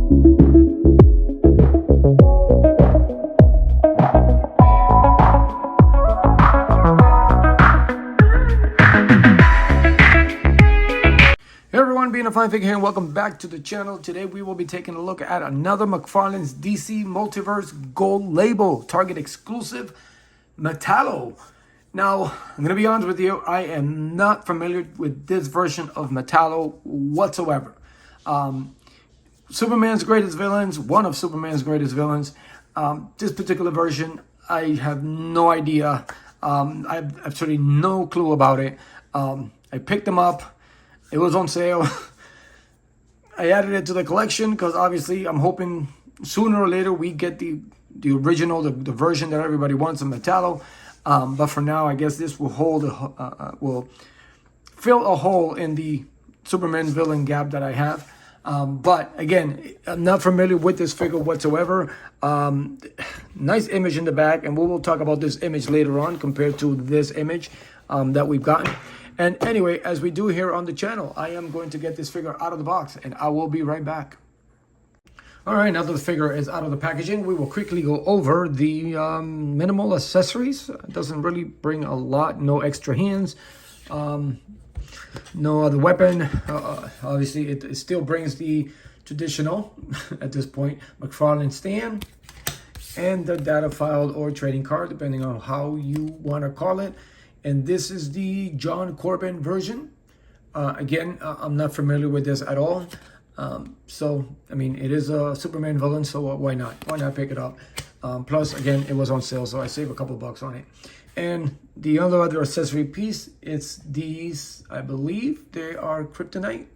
Hey everyone, being a fine figure here, and welcome back to the channel. Today we will be taking a look at another Mcfarlane's DC Multiverse Gold Label Target exclusive Metallo. Now, I'm going to be honest with you, I am not familiar with this version of Metallo whatsoever. Superman's greatest villains, one of Superman's greatest villains. This particular version, I have no idea. I have absolutely no clue about it. I picked them up. It was on sale. I added it to the collection because obviously I'm hoping sooner or later we get the original, the version that everybody wants of Metallo. But for now, I guess this will will fill a hole in the Superman villain gap that I have. But again, I'm not familiar with this figure whatsoever. Nice image in the back, and we will talk about this image later on compared to this image that we've gotten. And anyway, as we do here on the channel, I am going to get this figure out of the box, and I will be right back. All right, now that the figure is out of the packaging, we will quickly go over the minimal accessories. It doesn't really bring a lot, no extra hands, no other weapon. Obviously, it still brings the traditional, at this point, Mcfarlane stand and the data file or trading card, depending on how you want to call it. And this is the John Corbin version. Again, I'm not familiar with this at all. So, I mean, it is a Superman villain, so why not? Why not pick it up? Plus, again, it was on sale, so I saved a couple bucks on it. And the other accessory piece, it's these, I believe they are kryptonite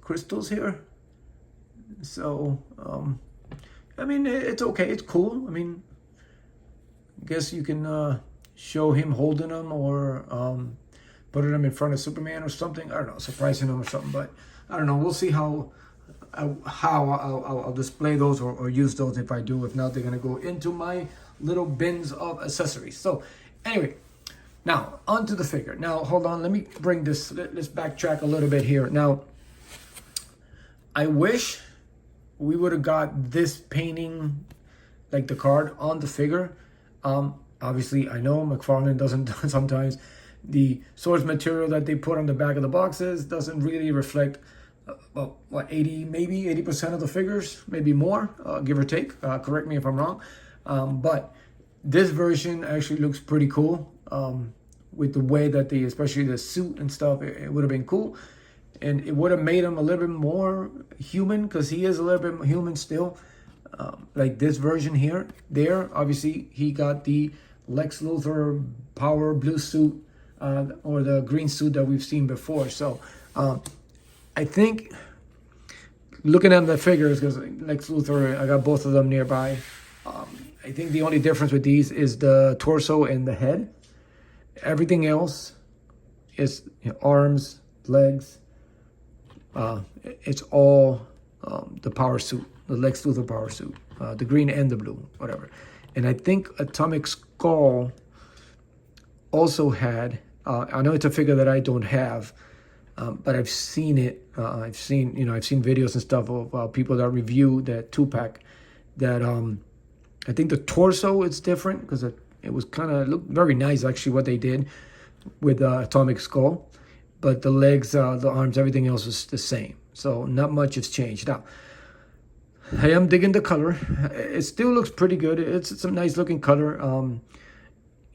crystals here. So, I mean, it's okay. It's cool. I mean, I guess you can show him holding them or putting them in front of Superman or something. I don't know, surprising him or something. But I don't know. We'll see how I'll display those or use those if I do. If not, they're going to go into my little bins of accessories. So anyway, now onto the figure. Now, hold on. Let me bring this. Let's backtrack a little bit here. Now, I wish we would have got this painting, like the card, on the figure. Obviously, I know Mcfarlane doesn't sometimes. The source material that they put on the back of the boxes doesn't really reflect, what, 80% of the figures, maybe more, give or take. Correct me if I'm wrong. But this version actually looks pretty cool with the way that especially the suit and stuff, it would have been cool. And it would have made him a little bit more human because he is a little bit human still. Like this version here, obviously he got the Lex Luthor power blue suit or the green suit that we've seen before. So I think looking at the figures, because Lex Luthor, I got both of them nearby. I think the only difference with these is the torso and the head. Everything else is, arms, legs. It's all the power suit, the Lex Luthor power suit, the green and the blue, whatever. And I think Atomic Skull also had, I know it's a figure that I don't have, but I've seen it. I've seen videos and stuff of people that review that 2-pack that I think the torso is different because it was kind of looked very nice actually what they did with Atomic Skull. But the legs, the arms, everything else was the same. So not much has changed. Now, I am digging the color. It still looks pretty good. It's a nice looking color.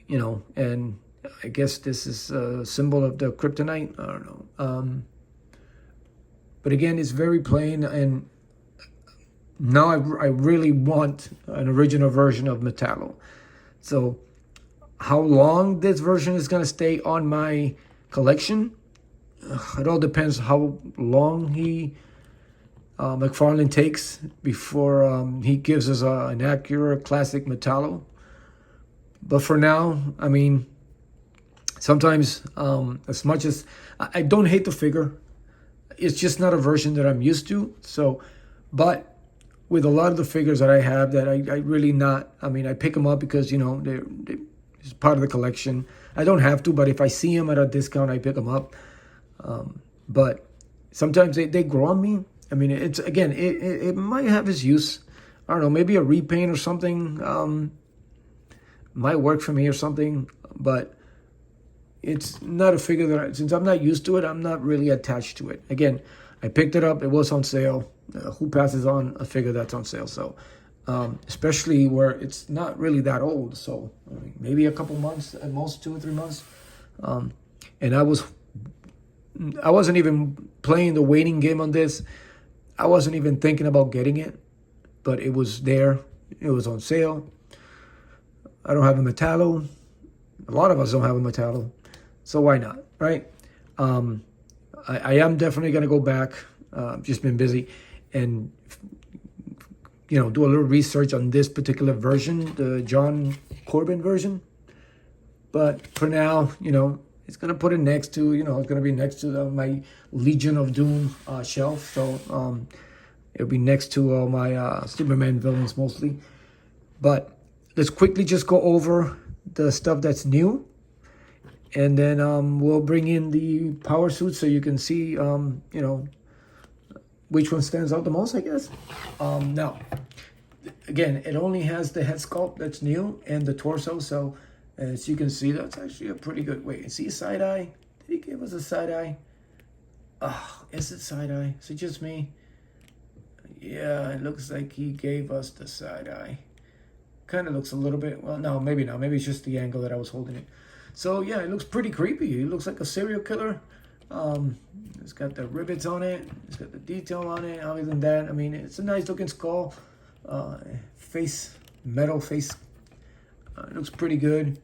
And I guess this is a symbol of the kryptonite. I don't know. But again, it's very plain. And now I really want an original version of Metallo. So how long this version is going to stay on my collection, it all depends how long Mcfarlane takes before he gives us an accurate classic Metallo. But for now, I mean, sometimes as much as I don't hate the figure, it's just not a version that I'm used to. So, but with a lot of the figures that I have that I really not, I mean, I pick them up because, it's part of the collection. I don't have to, but if I see them at a discount, I pick them up. But sometimes they grow on me. I mean, it's again, it might have its use. I don't know, maybe a repaint or something might work for me or something, but it's not a figure that, since I'm not used to it, I'm not really attached to it. Again, I picked it up, it was on sale. Who passes on a figure that's on sale? So, especially where it's not really that old. So, I mean, maybe a couple months, at most 2 or 3 months. And I wasn't even playing the waiting game on this. I wasn't even thinking about getting it, but it was there. It was on sale. I don't have a Metallo. A lot of us don't have a Metallo, so why not, right? I am definitely going to go back. Just been busy and, do a little research on this particular version, the John Corbin version. But for now, it's going to put it next to, it's going to be next to my Legion of Doom shelf. So it'll be next to all my Superman villains mostly. But let's quickly just go over the stuff that's new. And then we'll bring in the power suits so you can see, which one stands out the most, I guess. Now, again, it only has the head sculpt that's new and the torso. So as you can see, that's actually a pretty good way. See side eye? Did he give us a side eye? Oh, is it side eye? Is it just me? Yeah, it looks like he gave us the side eye. Kind of looks a little bit, well, no, maybe not. Maybe it's just the angle that I was holding it. So yeah, it looks pretty creepy. It looks like a serial killer. It's got the rivets on it. It's got the detail on it. Other than that, I mean, it's a nice looking skull. Metal face. It looks pretty good.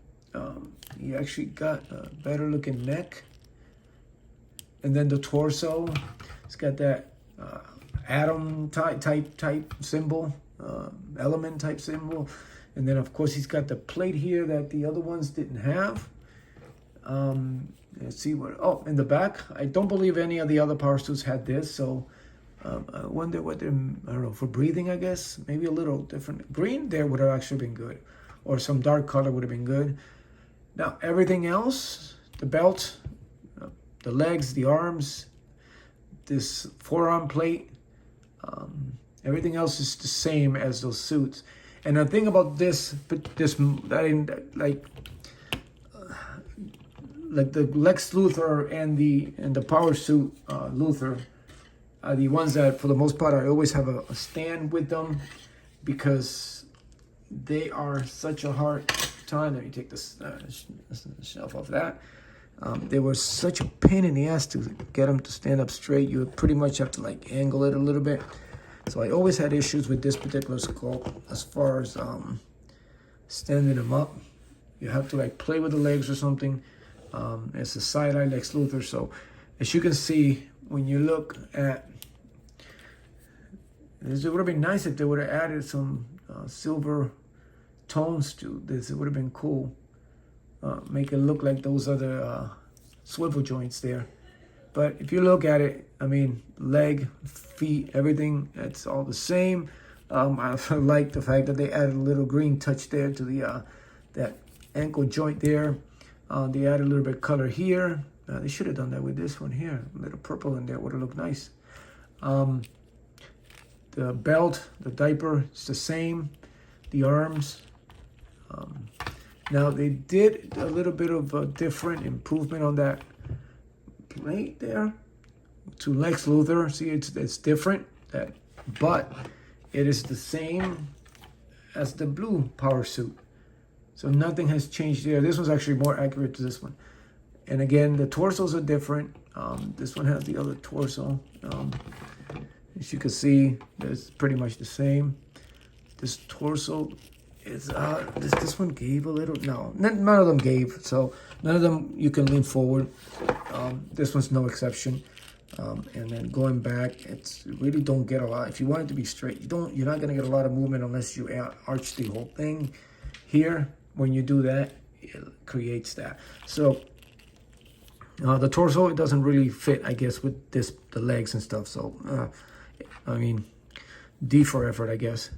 He actually got a better looking neck. And then the torso, it's got that atom type symbol, element type symbol. And then of course he's got the plate here that the other ones didn't have. Let's see what, in the back, I don't believe any of the other power suits had this. So I wonder what they're, I don't know, for breathing, I guess, maybe a little different. Green there would have actually been good, or some dark color would have been good. Now everything else, the belt, the legs, the arms, this forearm plate, everything else is the same as those suits. And the thing about this like the Lex Luthor and the power suit Luthor are the ones that, for the most part, I always have a stand with them because they are such a hard time. Let me take this shelf off that. They were such a pain in the ass to get them to stand up straight. You would pretty much have to like angle it a little bit. So I always had issues with this particular sculpt as far as standing them up. You have to like play with the legs or something. It's a side-eye Lex Luthor. So as you can see, when you look at this, it would have been nice if they would have added some silver tones to this. It would have been cool. Make it look like those other swivel joints there. But if you look at it, I mean, leg, feet, everything, it's all the same. I like the fact that they added a little green touch there to the that ankle joint there. They added a little bit of color here. They should have done that with this one here. A little purple in there would have looked nice. The belt, the diaper, it's the same. The arms. Now they did a little bit of a different improvement on that plate there to Lex Luthor. See, it's different, but it is the same as the blue power suit. So nothing has changed there. This one's actually more accurate to this one. And again, the torsos are different. This one has the other torso. As you can see, it's pretty much the same. This torso is, this one gave a little, no, none of them gave. So none of them you can lean forward. This one's no exception. And then going back, it's really don't get a lot. If you want it to be straight, you're not gonna get a lot of movement unless you arch the whole thing. Here, when you do that, it creates that. So the torso, it doesn't really fit, I guess, with the legs and stuff. So I mean, D for effort, I guess.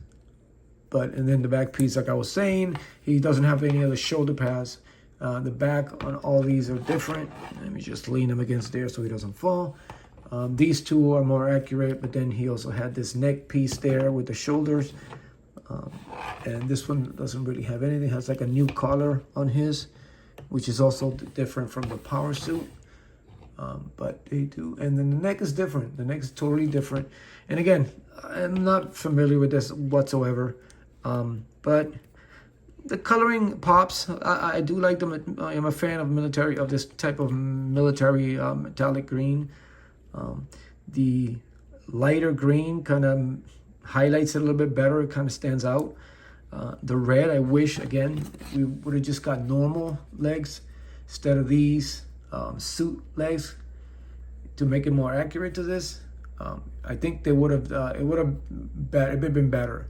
And then the back piece, like I was saying, he doesn't have any other shoulder pads. The back on all these are different. Let me just lean him against there so he doesn't fall. These two are more accurate, but then he also had this neck piece there with the shoulders. And this one doesn't really have anything. It has like a new collar on his, which is also different from the power suit. But they do. And then the neck is different. The neck is totally different. And again, I'm not familiar with this whatsoever. But the coloring pops. I do like them. I am a fan of this type of military metallic green. The lighter green kind of highlights it a little bit better. It kind of stands out. The red, I wish, again, we would have just got normal legs instead of these suit legs to make it more accurate to this. I think they would have, it would have been better.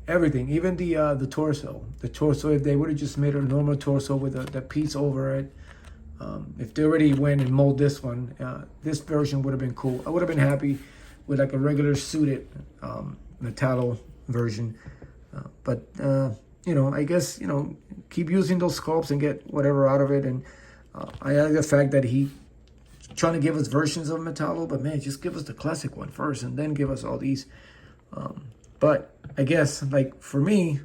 Everything, even the torso. The torso, if they would have just made a normal torso with the piece over it. If they already went and mold this one, this version would have been cool. I would have been happy with like a regular suited Metallo version. But you know, I guess, you know, keep using those sculpts and get whatever out of it. And I like the fact that he trying to give us versions of Metallo, but man, just give us the classic one first and then give us all these. But I guess, like, for me,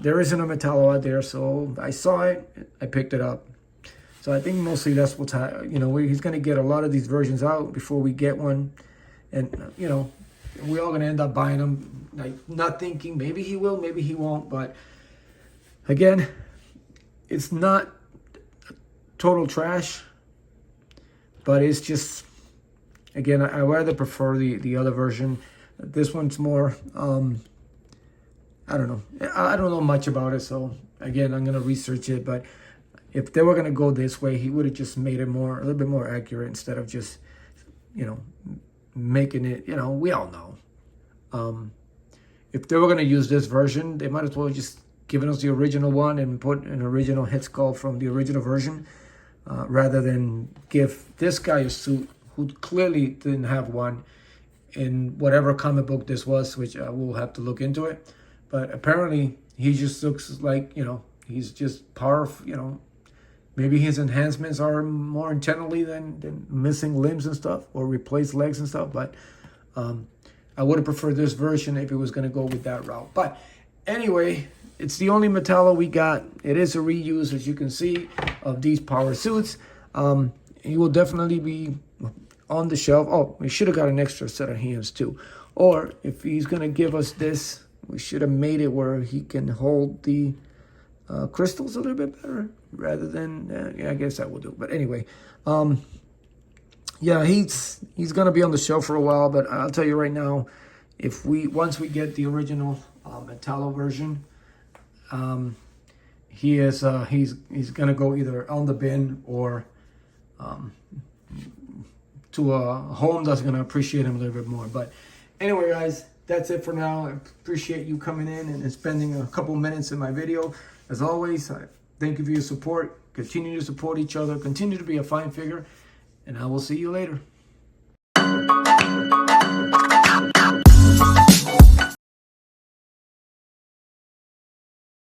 there isn't a Metallo out there, so I saw it, I picked it up. So I think mostly that's what's, you know, he's going to get a lot of these versions out before we get one. And, you know, we're all going to end up buying them, like, not thinking maybe he will, maybe he won't. But again, it's not total trash, but it's just, again, I rather prefer the other version. This one's more, I don't know. I don't know much about it, so again, I'm going to research it. But if they were going to go this way, he would have just made it a little bit more accurate instead of just, you know, making it, you know, we all know. If they were going to use this version, they might as well just given us the original one and put an original head sculpt from the original version, rather than give this guy a suit who clearly didn't have one in whatever comic book this was, which I will have to look into it. But apparently he just looks like, you know, he's just powerful, you know. Maybe his enhancements are more internally than missing limbs and stuff, or replace legs and stuff. But I would have preferred this version if it was going to go with that route. But anyway, it's the only Metallo we got. It is a reuse, as you can see, of these power suits. He will definitely be on the shelf. Oh, we should have got an extra set of hands too. Or if he's going to give us this, we should have made it where he can hold the crystals a little bit better, rather than, yeah, I guess that will do. But anyway, yeah, he's going to be on the shelf for a while. But I'll tell you right now, once we get the original Metallo version, he's going to go either on the bin or to a home that's going to appreciate him a little bit more. But anyway, guys, that's it for now. I appreciate you coming in and spending a couple minutes in my video. As always, I thank you for your support. Continue to support each other. Continue to be a fine figure. And I will see you later.